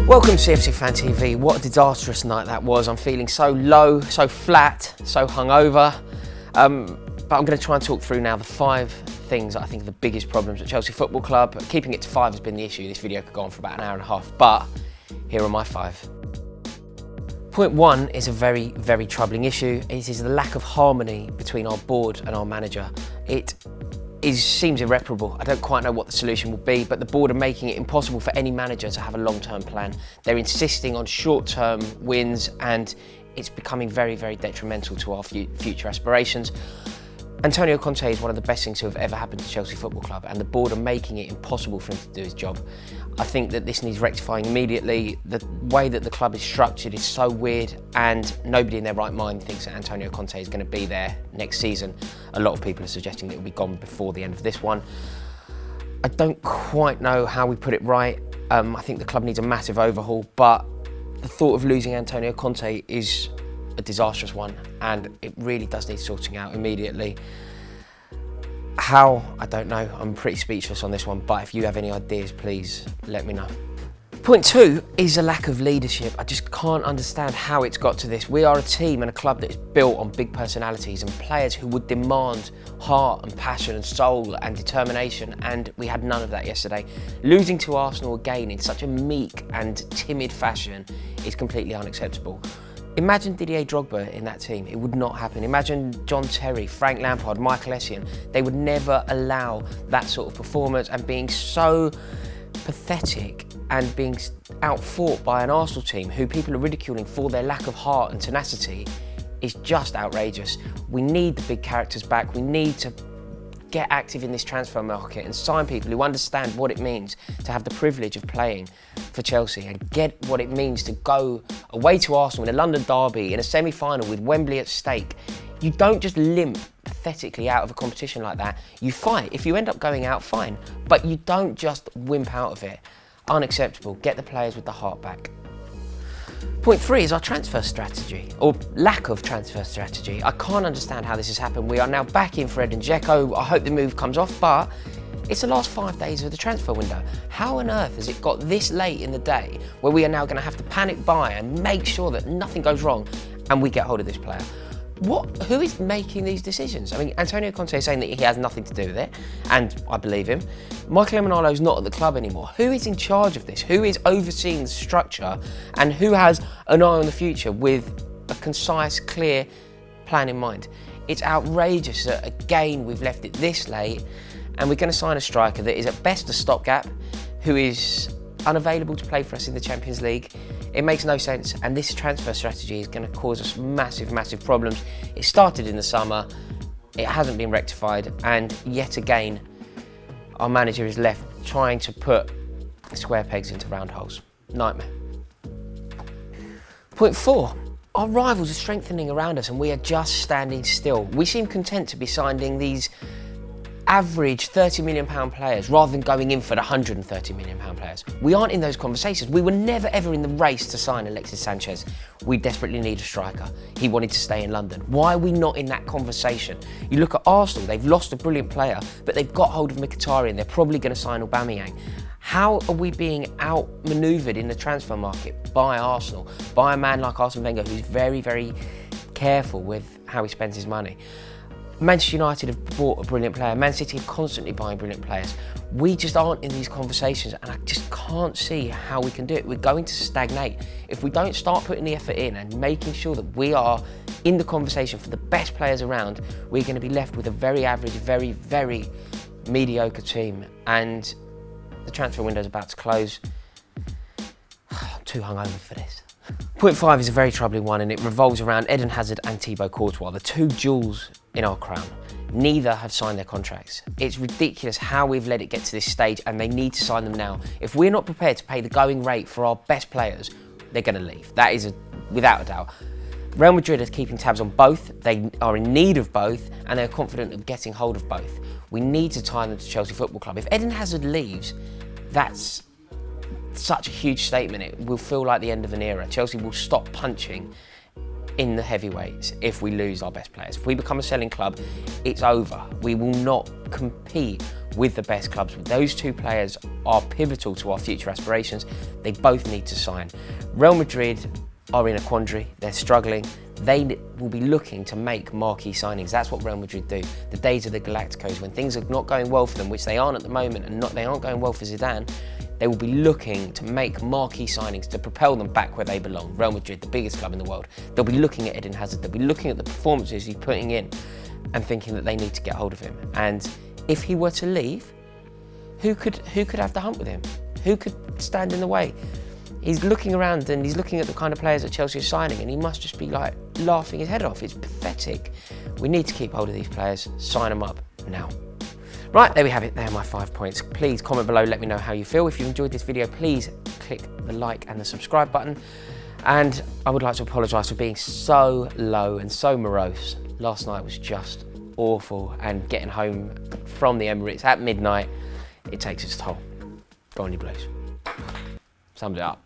Welcome to CFC Fan TV. What a disastrous night that was. I'm feeling so low, so flat, so hungover. But I'm going to try and talk through now the 5 things that I think are the biggest problems at Chelsea Football Club. Keeping it to 5 has been the issue. This video could go on for about an hour and a half, but here are my 5. Point 1 is a very, very troubling issue. It is the lack of harmony between our board and our manager. It seems irreparable. I don't quite know what the solution will be, but the board are making it impossible for any manager to have a long-term plan. They're insisting on short-term wins, and it's becoming very, very detrimental to our future aspirations. Antonio Conte is one of the best things to have ever happened to Chelsea Football Club, and the board are making it impossible for him to do his job. I think that this needs rectifying immediately. The way that the club is structured is so weird, and nobody in their right mind thinks that Antonio Conte is going to be there next season. A lot of people are suggesting that he'll be gone before the end of this one. I don't quite know how we put it right. I think the club needs a massive overhaul, but the thought of losing Antonio Conte is a disastrous one, and it really does need sorting out immediately. How? I don't know. I'm pretty speechless on this one, but if you have any ideas, please let me know. Point 2 is a lack of leadership. I just can't understand how it's got to this. We are a team and a club that is built on big personalities and players who would demand heart and passion and soul and determination, and we had none of that yesterday. Losing to Arsenal again in such a meek and timid fashion is completely unacceptable. Imagine Didier Drogba in that team. It would not happen. Imagine John Terry, Frank Lampard, Michael Essien. They would never allow that sort of performance, and being so pathetic and being outfought by an Arsenal team who people are ridiculing for their lack of heart and tenacity is just outrageous. We need the big characters back. We need to get active in this transfer market and sign people who understand what it means to have the privilege of playing for Chelsea, and get what it means to go away to Arsenal in a London derby in a semi-final with Wembley at stake. You don't just limp pathetically out of a competition like that. You fight. If you end up going out, fine, but you don't just wimp out of it. Unacceptable. Get the players with the heart back. Point 3 is our transfer strategy, or lack of transfer strategy. I can't understand how this has happened. We are now back in Fred and Dzeko. I hope the move comes off, but it's the last 5 days of the transfer window. How on earth has it got this late in the day where we are now going to have to panic buy and make sure that nothing goes wrong and we get hold of this player? Who is making these decisions? I mean, Antonio Conte is saying that he has nothing to do with it, and I believe him. Michael Emenalo's not at the club anymore. Who is in charge of this? Who is overseeing the structure, and who has an eye on the future with a concise, clear plan in mind? It's outrageous that, again, we've left it this late, and we're going to sign a striker that is at best a stopgap, who is unavailable to play for us in the Champions League. It makes no sense, and this transfer strategy is going to cause us massive, massive problems. It started in the summer, it hasn't been rectified, and yet again, our manager is left trying to put square pegs into round holes. Nightmare. Point 4, our rivals are strengthening around us and we are just standing still. We seem content to be signing these average £30 million players rather than going in for the £130 million players. We aren't in those conversations. We were never ever in the race to sign Alexis Sanchez. We desperately need a striker. He wanted to stay in London. Why are we not in that conversation? You look at Arsenal, they've lost a brilliant player, but they've got hold of Mkhitaryan. They're probably going to sign Aubameyang. How are we being outmanoeuvred in the transfer market by Arsenal, by a man like Arsene Wenger, who's very, very careful with how he spends his money? Manchester United have bought a brilliant player. Man City are constantly buying brilliant players. We just aren't in these conversations, and I just can't see how we can do it. We're going to stagnate. If we don't start putting the effort in and making sure that we are in the conversation for the best players around, we're going to be left with a very average, very, very mediocre team. And the transfer window is about to close. I'm too hungover for this. Point 5 is a very troubling one, and it revolves around Eden Hazard and Thibaut Courtois, the 2 jewels in our crown. Neither have signed their contracts. It's ridiculous how we've let it get to this stage, and they need to sign them now. If we're not prepared to pay the going rate for our best players, they're going to leave. That is without a doubt. Real Madrid are keeping tabs on both. They are in need of both, and they're confident of getting hold of both. We need to tie them to Chelsea Football Club. If Eden Hazard leaves, that's such a huge statement. It will feel like the end of an era. Chelsea will stop punching in the heavyweights if we lose our best players. If we become a selling club, it's over. We will not compete with the best clubs. Those two players are pivotal to our future aspirations. They both need to sign. Real Madrid are in a quandary, they're struggling. They will be looking to make marquee signings. That's what Real Madrid do. The days of the Galacticos, when things are not going well for them, which they aren't at the moment, and they aren't going well for Zidane, they will be looking to make marquee signings to propel them back where they belong. Real Madrid, the biggest club in the world. They'll be looking at Eden Hazard, they'll be looking at the performances he's putting in and thinking that they need to get hold of him. And if he were to leave, who could have the hump with him? Who could stand in the way? He's looking around and he's looking at the kind of players that Chelsea are signing, and he must just be like laughing his head off. It's pathetic. We need to keep hold of these players, sign them up now. Right, there we have it. There are my 5 points. Please comment below, let me know how you feel. If you enjoyed this video, please click the like and the subscribe button. And I would like to apologise for being so low and so morose. Last night was just awful, and getting home from the Emirates at midnight, it takes its toll. Go on, you Blues. Sums it up.